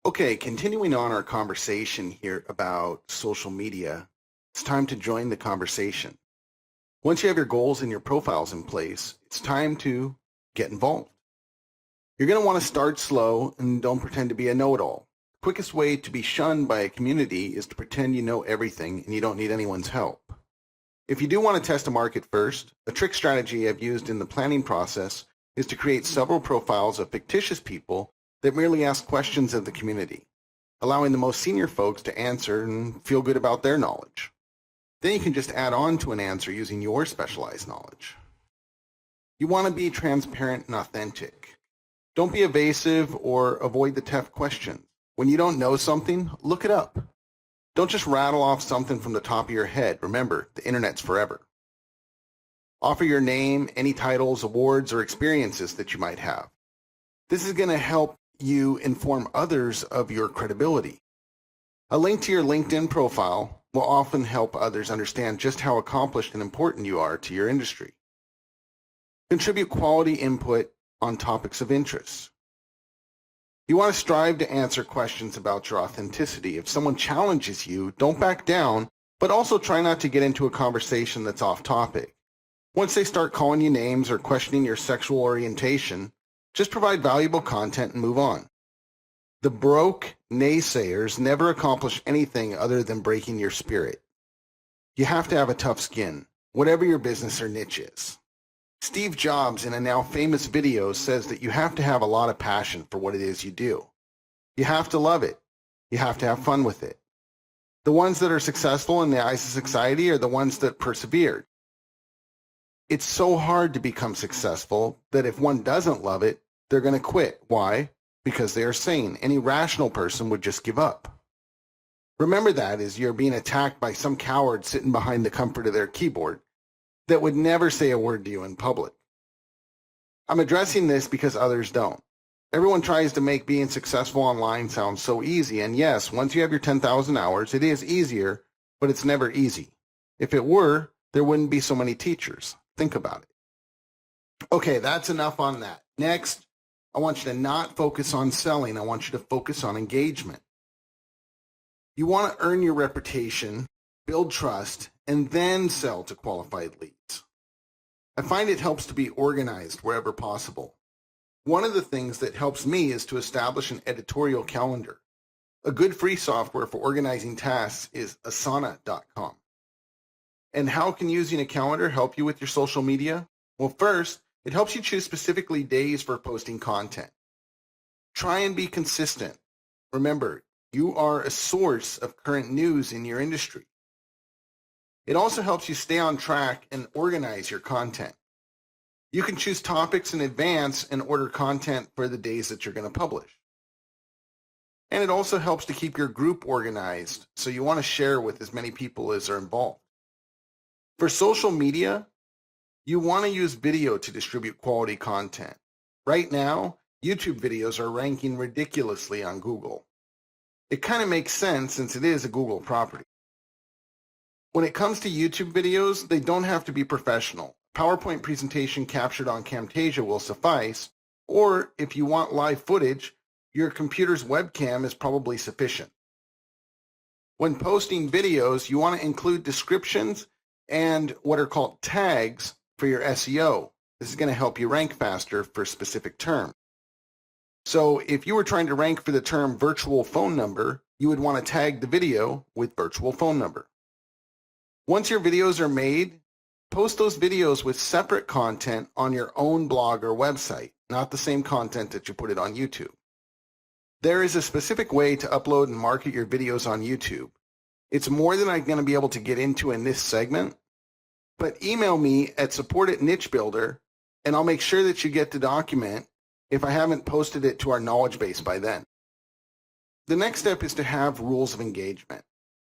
Okay, continuing on our conversation here about social media, it's time to join the conversation. Once you have your goals and your profiles in place, it's time to get involved. You're going to want to start slow and don't pretend to be a know-it-all. The quickest way to be shunned by a community is to pretend you know everything and you don't need anyone's help. If you do want to test a market first, a trick strategy I've used in the planning process is to create several profiles of fictitious people that merely ask questions of the community, allowing the most senior folks to answer and feel good about their knowledge. Then you can just add on to an answer using your specialized knowledge. You want to be transparent and authentic. Don't be evasive or avoid the tough questions. When you don't know something, look it up. Don't just rattle off something from the top of your head. Remember, the internet's forever. Offer your name, any titles, awards, or experiences that you might have. This is going to help you inform others of your credibility. A link to your LinkedIn profile will often help others understand just how accomplished and important you are to your industry. Contribute quality input on topics of interest. You want to strive to answer questions about your authenticity. If someone challenges you, don't back down, but also try not to get into a conversation that's off topic. Once they start calling you names or questioning your sexual orientation, just provide valuable content and move on. The broke naysayers never accomplish anything other than breaking your spirit. You have to have a tough skin, whatever your business or niche is. Steve Jobs, in a now famous video, says that you have to have a lot of passion for what it is you do. You have to love it. You have to have fun with it. The ones that are successful in the eyes of society are the ones that persevered. It's so hard to become successful that if one doesn't love it, they're going to quit. Why? Because they are sane. Any rational person would just give up. Remember that as you're being attacked by some coward sitting behind the comfort of their keyboard that would never say a word to you in public. I'm addressing this because others don't. Everyone tries to make being successful online sound so easy, and yes, once you have your 10,000 hours, it is easier, but it's never easy. If it were, there wouldn't be so many teachers. Think about it. Okay, that's enough on that. Next, I want you to not focus on selling. I want you to focus on engagement. You want to earn your reputation, build trust, and then sell to qualified leads. I find it helps to be organized wherever possible. One of the things that helps me is to establish an editorial calendar. A good free software for organizing tasks is asana.com. And how can using a calendar help you with your social media? Well, first, it helps you choose specifically days for posting content. Try and be consistent. Remember, you are a source of current news in your industry. It also helps you stay on track and organize your content. You can choose topics in advance and order content for the days that you're going to publish. And it also helps to keep your group organized, so you want to share with as many people as are involved. For social media, you want to use video to distribute quality content. Right now, YouTube videos are ranking ridiculously on Google. It kind of makes sense since it is a Google property. When it comes to YouTube videos, they don't have to be professional. PowerPoint presentation captured on Camtasia will suffice, or if you want live footage, your computer's webcam is probably sufficient. When posting videos, you want to include descriptions and what are called tags for your SEO. This is going to help you rank faster for a specific term. So if you were trying to rank for the term virtual phone number, you would want to tag the video with virtual phone number. Once your videos are made, post those videos with separate content on your own blog or website, not the same content that you put it on YouTube. There is a specific way to upload and market your videos on YouTube. It's more than I'm going to be able to get into in this segment, but email me at support@NicheBuilder, and I'll make sure that you get the document if I haven't posted it to our knowledge base by then. The next step is to have rules of engagement.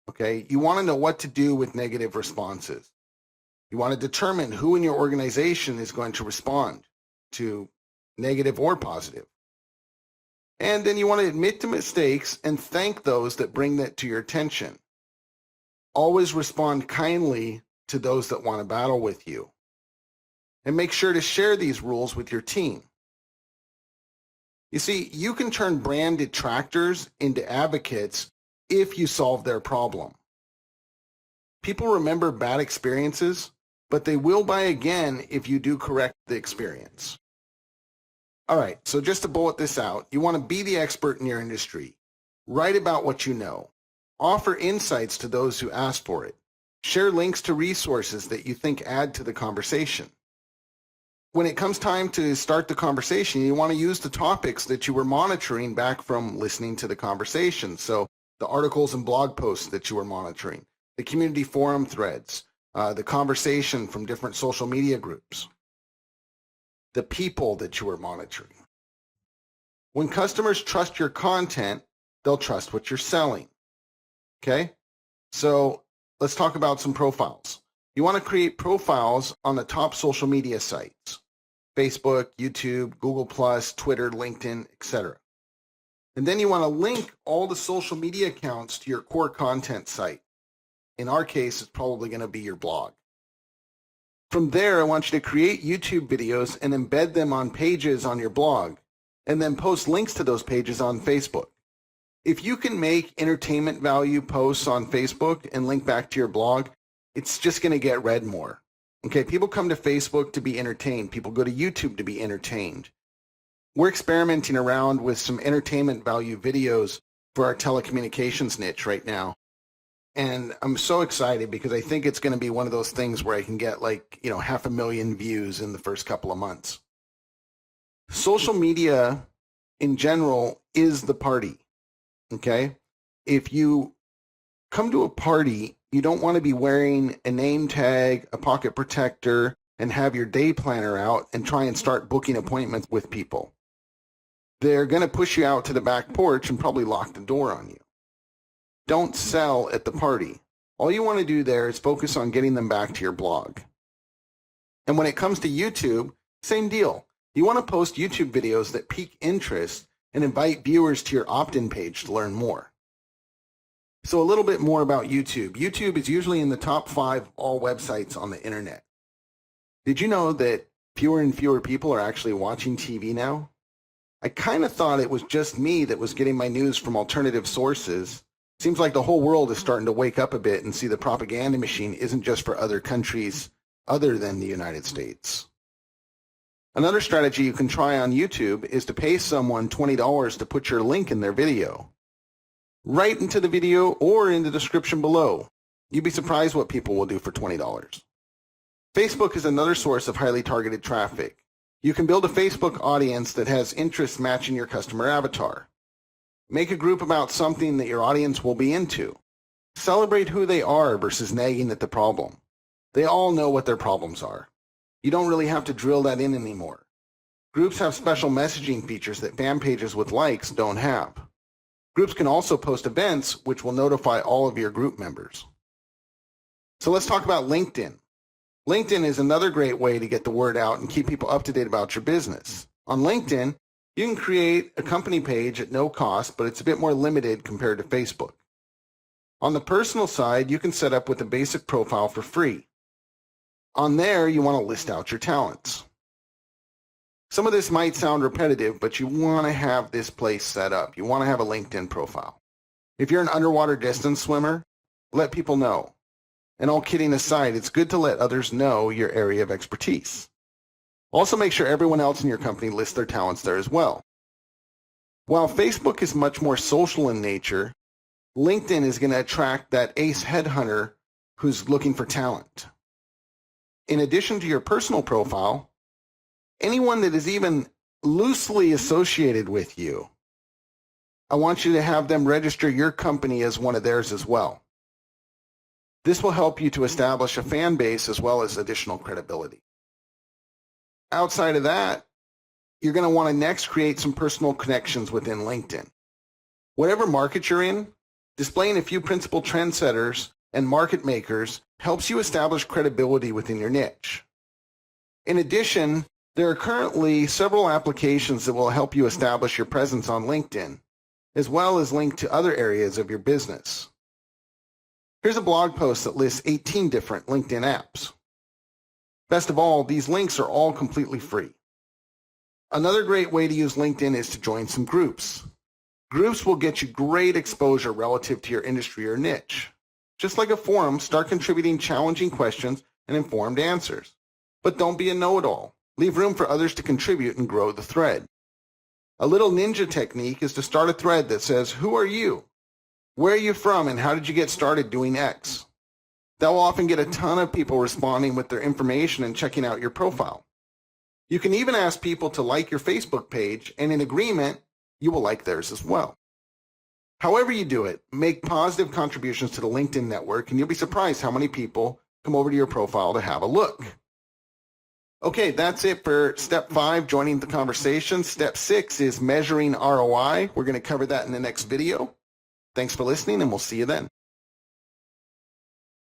Okay, you want to know what to do with negative responses. You want to determine who in your organization is going to respond to negative or positive. And then you want to admit to mistakes and thank those that bring that to your attention. Always respond kindly to those that want to battle with you. And make sure to share these rules with your team. You see, you can turn brand detractors into advocates if you solve their problem. People remember bad experiences, but they will buy again if you do correct the experience. All right, so just to bullet this out, you want to be the expert in your industry. Write about what you know. Offer insights to those who ask for it. Share links to resources that you think add to the conversation. When it comes time to start the conversation, you want to use the topics that you were monitoring back from listening to the conversation. So the articles and blog posts that you were monitoring, the community forum threads, the conversation from different social media groups, the people that you were monitoring. When customers trust your content, they'll trust what you're selling. Okay? So let's talk about some profiles. You want to create profiles on the top social media sites: Facebook, YouTube, Google+, Twitter, LinkedIn, etc. And then you want to link all the social media accounts to your core content site. In our case, it's probably going to be your blog. From there, I want you to create YouTube videos and embed them on pages on your blog, and then post links to those pages on Facebook. If you can make entertainment value posts on Facebook and link back to your blog, it's just going to get read more. Okay, people come to Facebook to be entertained. People go to YouTube to be entertained. We're experimenting around with some entertainment value videos for our telecommunications niche right now. And I'm so excited because I think it's going to be one of those things where I can get 500,000 views in the first couple of months. Social media in general is the party. Okay? If you come to a party, you don't want to be wearing a name tag, a pocket protector, and have your day planner out and try and start booking appointments with people. They're going to push you out to the back porch and probably lock the door on you. Don't sell at the party. All you want to do there is focus on getting them back to your blog. And when it comes to YouTube, same deal. You want to post YouTube videos that pique interest and invite viewers to your opt-in page to learn more. So a little bit more about YouTube. YouTube is usually in the top 5 of all websites on the internet. Did you know that fewer and fewer people are actually watching TV now? I kind of thought it was just me that was getting my news from alternative sources. Seems like the whole world is starting to wake up a bit and see the propaganda machine isn't just for other countries other than the United States. Another strategy you can try on YouTube is to pay someone $20 to put your link in their video. Right into the video or in the description below. You'd be surprised what people will do for $20. Facebook is another source of highly targeted traffic. You can build a Facebook audience that has interests matching your customer avatar. Make a group about something that your audience will be into. Celebrate who they are versus nagging at the problem. They all know what their problems are. You don't really have to drill that in anymore. Groups have special messaging features that fan pages with likes don't have. Groups can also post events which will notify all of your group members. So let's talk about LinkedIn. LinkedIn is another great way to get the word out and keep people up to date about your business. On LinkedIn, you can create a company page at no cost, but it's a bit more limited compared to Facebook. On the personal side, you can set up with a basic profile for free. On there, you want to list out your talents. Some of this might sound repetitive, but you want to have this place set up. You want to have a LinkedIn profile. If you're an underwater distance swimmer, let people know. And all kidding aside, it's good to let others know your area of expertise. Also make sure everyone else in your company lists their talents there as well. While Facebook is much more social in nature, LinkedIn is going to attract that ace headhunter who's looking for talent. In addition to your personal profile, anyone that is even loosely associated with you, I want you to have them register your company as one of theirs as well. This will help you to establish a fan base as well as additional credibility. Outside of that, you're going to want to next create some personal connections within LinkedIn. Whatever market you're in, displaying a few principal trendsetters and market makers helps you establish credibility within your niche. In addition, there are currently several applications that will help you establish your presence on LinkedIn, as well as link to other areas of your business. Here's a blog post that lists 18 different LinkedIn apps. Best of all, these links are all completely free. Another great way to use LinkedIn is to join some groups. Groups will get you great exposure relative to your industry or niche. Just like a forum, start contributing challenging questions and informed answers. But don't be a know-it-all. Leave room for others to contribute and grow the thread. A little ninja technique is to start a thread that says, "Who are you? Where are you from, and how did you get started doing X?" That will often get a ton of people responding with their information and checking out your profile. You can even ask people to like your Facebook page, and in agreement, you will like theirs as well. However you do it, make positive contributions to the LinkedIn network, and you'll be surprised how many people come over to your profile to have a look. Okay, that's it for step 5, joining the conversation. Step 6 is measuring ROI. We're going to cover that in the next video. Thanks for listening, and we'll see you then.